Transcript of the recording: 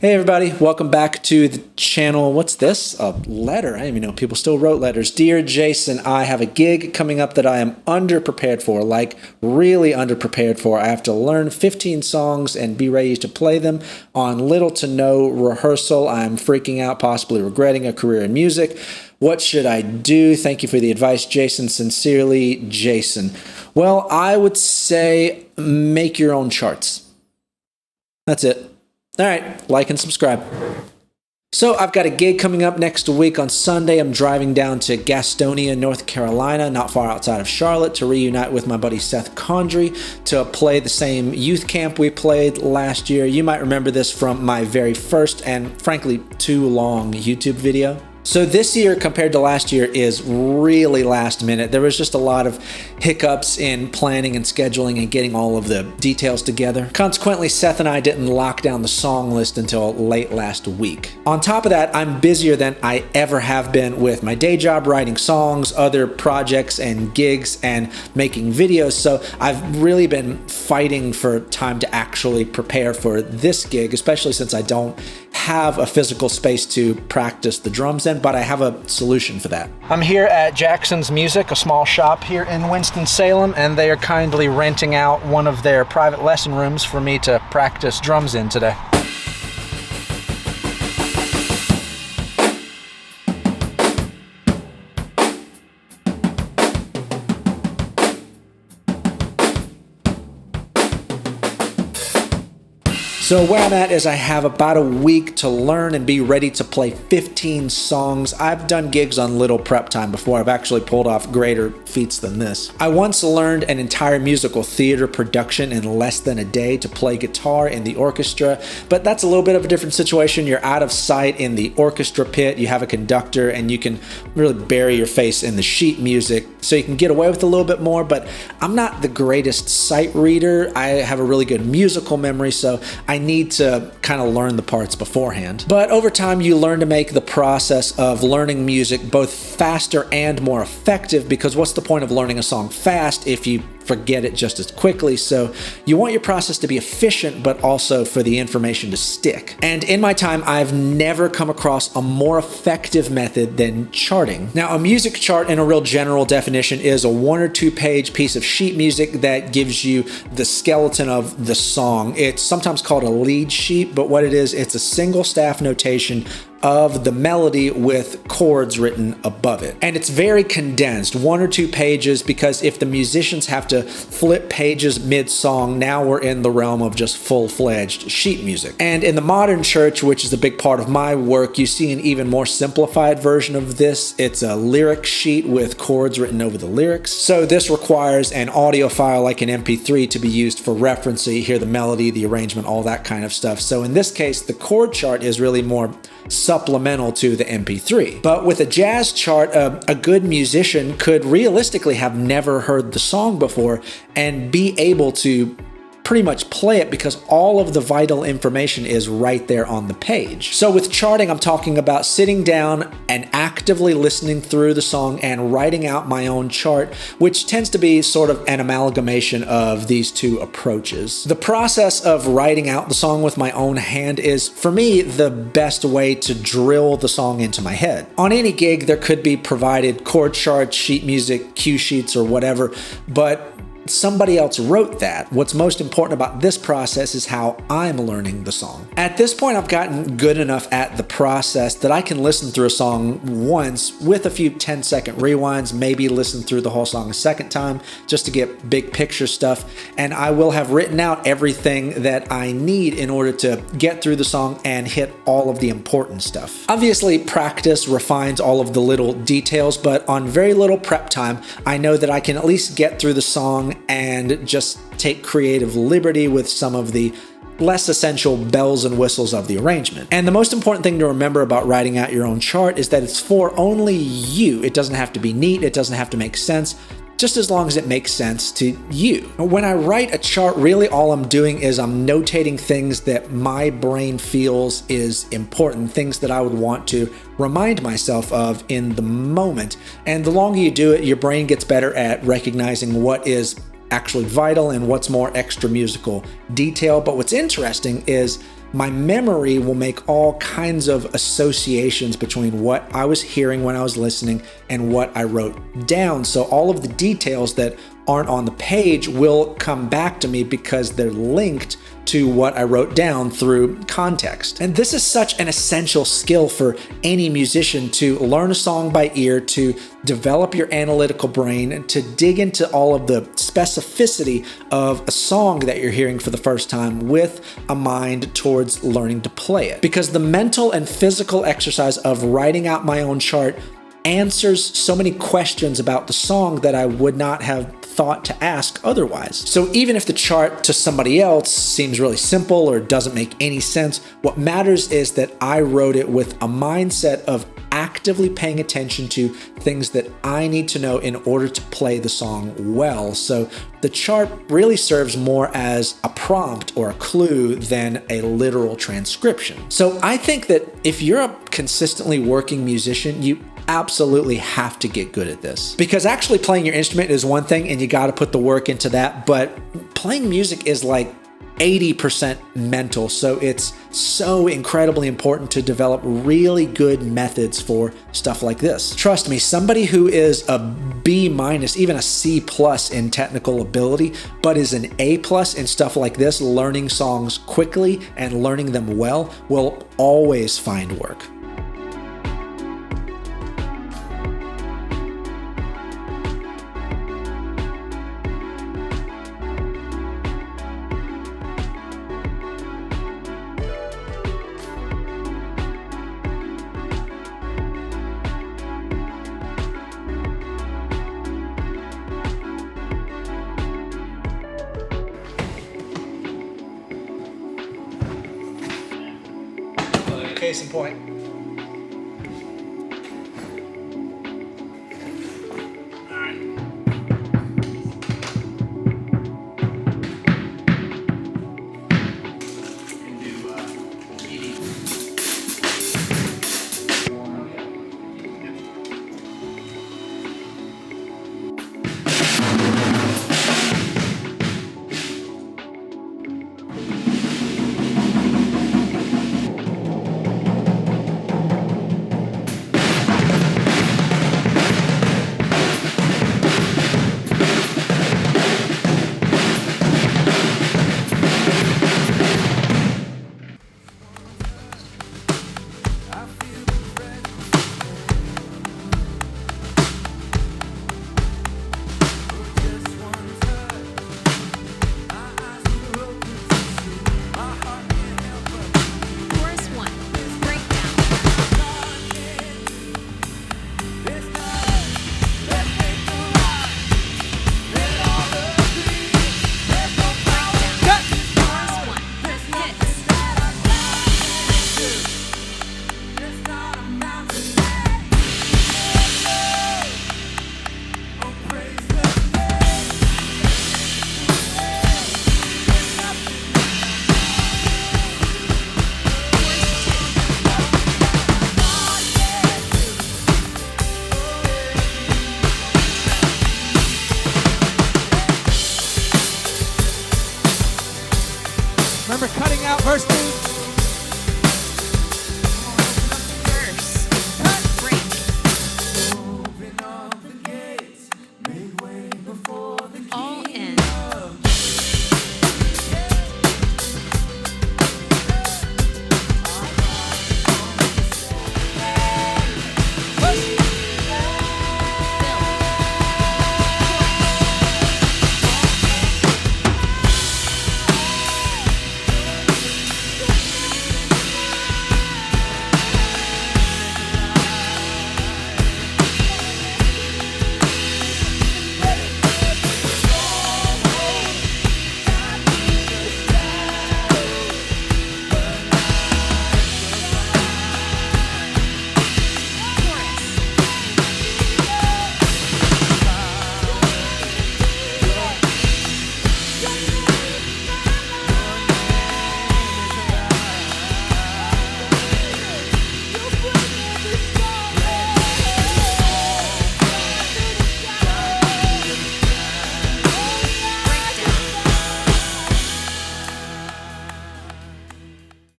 Hey everybody, welcome back to the channel. What's this? A letter? I didn't even know people still wrote letters. Dear Jason, I have a gig coming up that I am underprepared for, like really underprepared for. I have to learn 15 songs and be ready to play them on little to no rehearsal. I'm freaking out, possibly regretting a career in music. What should I do? Thank you for the advice, Jason. Sincerely, Jason. Well, I would say make your own charts. That's it. All right, like and subscribe. So I've got a gig coming up next week on Sunday. I'm driving down to Gastonia, North Carolina, not far outside of Charlotte, to reunite with my buddy Seth Condry to play the same youth camp we played last year. You might remember this from my very first and frankly too long YouTube video. So this year compared to last year is really last minute. There was just a lot of hiccups in planning and scheduling and getting all of the details together. Consequently, Seth and I didn't lock down the song list until late last week. On top of that, I'm busier than I ever have been with my day job, writing songs, other projects and gigs, and making videos. So I've really been fighting for time to actually prepare for this gig, especially since I don't have a physical space to practice the drums in, but I have a solution for that. I'm here at Jackson's Music, a small shop here in Winston-Salem, and they are kindly renting out one of their private lesson rooms for me to practice drums in today. So where I'm at is I have about a week to learn and be ready to play 15 songs. I've done gigs on little prep time before. I've actually pulled off greater feats than this. I once learned an entire musical theater production in less than a day to play guitar in the orchestra, but that's a little bit of a different situation. You're out of sight in the orchestra pit, you have a conductor, and you can really bury your face in the sheet music, so you can get away with a little bit more, but I'm not the greatest sight reader. I have a really good musical memory, so I need to kind of learn the parts beforehand. But over time, you learn to make the process of learning music both faster and more effective, because what's the point of learning a song fast if you forget it just as quickly? So you want your process to be efficient, but also for the information to stick. And in my time, I've never come across a more effective method than charting. Now, a music chart in a real general definition is a 1 or 2 page piece of sheet music that gives you the skeleton of the song. It's sometimes called a lead sheet, but what it is, it's a single staff notation of the melody with chords written above it. And it's very condensed, 1 or 2 pages, because if the musicians have to flip pages mid-song, now we're in the realm of just full-fledged sheet music. And in the modern church, which is a big part of my work, you see an even more simplified version of this. It's a lyric sheet with chords written over the lyrics. So this requires an audio file like an MP3 to be used for reference, so you hear the melody, the arrangement, all that kind of stuff. So in this case, the chord chart is really more supplemental to the MP3. But with a jazz chart, a good musician could realistically have never heard the song before and be able to pretty much play it because all of the vital information is right there on the page. So with charting, I'm talking about sitting down and actively listening through the song and writing out my own chart, which tends to be sort of an amalgamation of these two approaches. The process of writing out the song with my own hand is, for me, the best way to drill the song into my head. On any gig, there could be provided chord charts, sheet music, cue sheets, or whatever, but somebody else wrote that. What's most important about this process is how I'm learning the song. At this point, I've gotten good enough at the process that I can listen through a song once with a few 10-second rewinds, maybe listen through the whole song a second time just to get big picture stuff, and I will have written out everything that I need in order to get through the song and hit all of the important stuff. Obviously, practice refines all of the little details, but on very little prep time, I know that I can at least get through the song and just take creative liberty with some of the less essential bells and whistles of the arrangement. And the most important thing to remember about writing out your own chart is that it's for only you. It doesn't have to be neat, it doesn't have to make sense, just as long as it makes sense to you. When I write a chart, really all I'm doing is I'm notating things that my brain feels is important, things that I would want to remind myself of in the moment. And the longer you do it, your brain gets better at recognizing what is actually vital and what's more extra musical detail. But what's interesting is my memory will make all kinds of associations between what I was hearing when I was listening and what I wrote down. So all of the details that aren't on the page will come back to me because they're linked to what I wrote down through context. And this is such an essential skill for any musician, to learn a song by ear, to develop your analytical brain, and to dig into all of the specificity of a song that you're hearing for the first time with a mind towards learning to play it. Because the mental and physical exercise of writing out my own chart answers so many questions about the song that I would not have thought to ask otherwise. So even if the chart to somebody else seems really simple or doesn't make any sense, what matters is that I wrote it with a mindset of actively paying attention to things that I need to know in order to play the song well. So the chart really serves more as a prompt or a clue than a literal transcription. So I think that if you're a consistently working musician, you absolutely have to get good at this, because actually playing your instrument is one thing and you got to put the work into that, but playing music is like 80% mental. So it's so incredibly important to develop really good methods for stuff like this. Trust me, somebody who is a B-, even a C+ in technical ability, but is an A+ in stuff like this, learning songs quickly and learning them well, will always find work. Case in point.